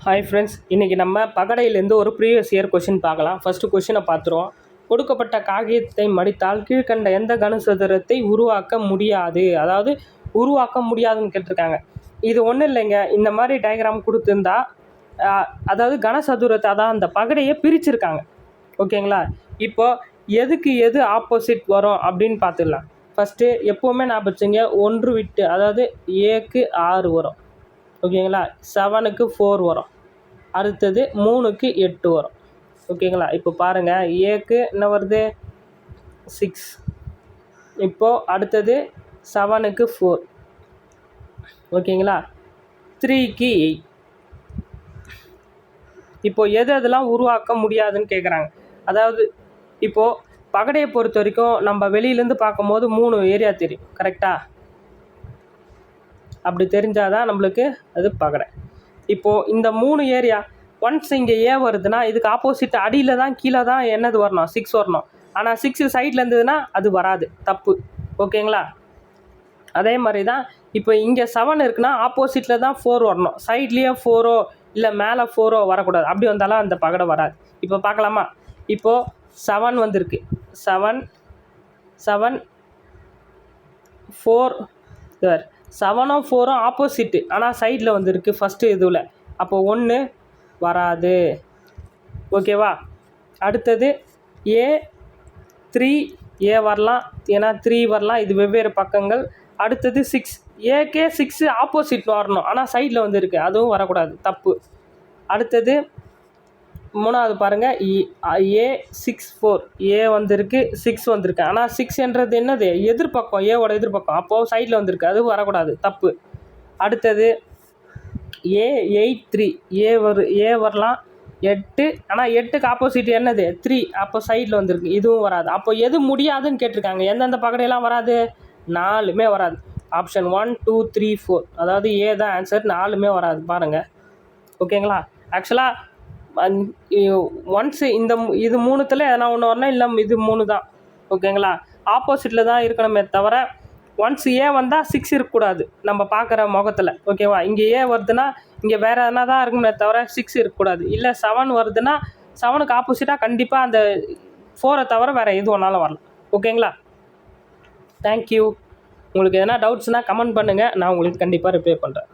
Hi friends, இன்றைக்கி நம்ம பகடையிலேருந்து ஒரு ப்ரீவியஸ் இயர் கொஷின் பார்க்கலாம். ஃபஸ்ட்டு கொஷினை பார்த்துருவோம். கொடுக்கப்பட்ட காகிதத்தை மடித்தால் கீழ்கண்ட எந்த கனசதுரத்தை உருவாக்க முடியாது? அதாவது உருவாக்க முடியாதுன்னு கேட்டிருக்காங்க. இது ஒன்றும் இல்லைங்க, இந்த மாதிரி டயக்ராம் கொடுத்துருந்தா அதாவது கனசதுரத்தை அதான் அந்த பகடையை பிரிச்சுருக்காங்க. ஓகேங்களா? இப்போது எதுக்கு எது ஆப்போசிட் வரும் அப்படின்னு பார்த்துடலாம். ஃபஸ்ட்டு எப்போவுமே நான் வச்சுங்க 1 விட்டு, அதாவது ஏக்கு 6 வரும். ஓகேங்களா? 7க்கு 4 வரும். அடுத்தது 3க்கு 8 வரும். ஓகேங்களா? இப்போ பாருங்கள், ஏக்கு என்ன வருது 6. இப்போது அடுத்தது 7க்கு 4. ஓகேங்களா? 3க்கு 8. இப்போது எதெல்லாம் உருவாக்க முடியாதுன்னு கேட்குறாங்க. அதாவது இப்போது பகடையை பொறுத்த வரைக்கும் நம்ம வெளியிலேருந்து பார்க்கும்போது 3 ஏரியா தெரியும். கரெக்டாக? அப்படி தெரிஞ்சால் தான் நம்மளுக்கு அது பகடை. இப்போது இந்த 3 ஏரியா ஒன்ஸ் இங்கே ஏ வருதுன்னா இதுக்கு ஆப்போசிட் அடியில் தான் கீழே தான் என்னது வரணும், 6 வரணும். ஆனால் 6 சைடில் இருந்ததுன்னா அது வராது, தப்பு. ஓகேங்களா? அதே மாதிரி தான் இப்போ இங்கே 7 இருக்குன்னா ஆப்போசிட்டில் தான் 4 வரணும். சைட்லேயே 4ஓ இல்லை மேலே 4ஓ வரக்கூடாது. அப்படி வந்தாலும் அந்த பகடை வராது. இப்போ பார்க்கலாமா? இப்போது 7 வந்திருக்கு. 7 4 சார் 7ம் 4ம் ஆப்போசிட்டு, ஆனால் சைடில் வந்துருக்கு ஃபஸ்ட்டு இதில். அப்போ 1 வராது. ஓகேவா? அடுத்தது A3 ஏ வரலாம், ஏன்னா 3 வரலாம், இது வெவ்வேறு பக்கங்கள். அடுத்தது 6 ஏக்கே 6 ஆப்போசிட் வரணும், ஆனால் சைடில் வந்துருக்கு, அதுவும் வரக்கூடாது, தப்பு. அடுத்தது 3வது பாருங்கள், A64 ஏ வந்திருக்கு, 6 வந்திருக்கு, ஆனால் 6என்றது என்னது எதிர்பக்கம், ஏவோட எதிர்பக்கம், அப்போது சைடில் வந்திருக்கு, அதுவும் வரக்கூடாது, தப்பு. அடுத்தது A83 ஏ வரலாம் 8, ஆனால் 8க்கு ஆப்போசிட் என்னது 3, அப்போ சைடில் வந்திருக்கு, இதுவும் வராது. அப்போ எது முடியாதுன்னு கேட்டிருக்காங்க. எந்தெந்த பகடையெல்லாம் வராது? 4மே வராது. ஆப்ஷன் 1 2 3 4, அதாவது ஏ தான் ஆன்சர். 4மே வராது பாருங்கள். ஓகேங்களா? ஆக்சுவலாக ஒன்ஸ் இந்த இது 3த்தில் எதனா ஒன்று வரணும், இல்லை இது 3 தான். ஓகேங்களா? ஆப்போசிட்டில் தான் இருக்கணுமே தவிர ஒன்ஸ் ஏ வந்தால் 6 இருக்கக்கூடாது நம்ம பார்க்குற முகத்தில். ஓகேவா? இங்கே ஏ வருதுன்னா இங்கே வேறு எதனா தான் இருக்குமே தவிர 6 இருக்கக்கூடாது. இல்லை 7 வருதுன்னா 7க்கு ஆப்போசிட்டாக கண்டிப்பாக அந்த 4 தவிர வேறு எது ஒன்றாலும் வரலாம். ஓகேங்களா? தேங்க்யூ. உங்களுக்கு எதனா டவுட்ஸ்னால் கமெண்ட் பண்ணுங்கள், நான் உங்களுக்கு கண்டிப்பாக ரிப்ளை பண்ணுறேன்.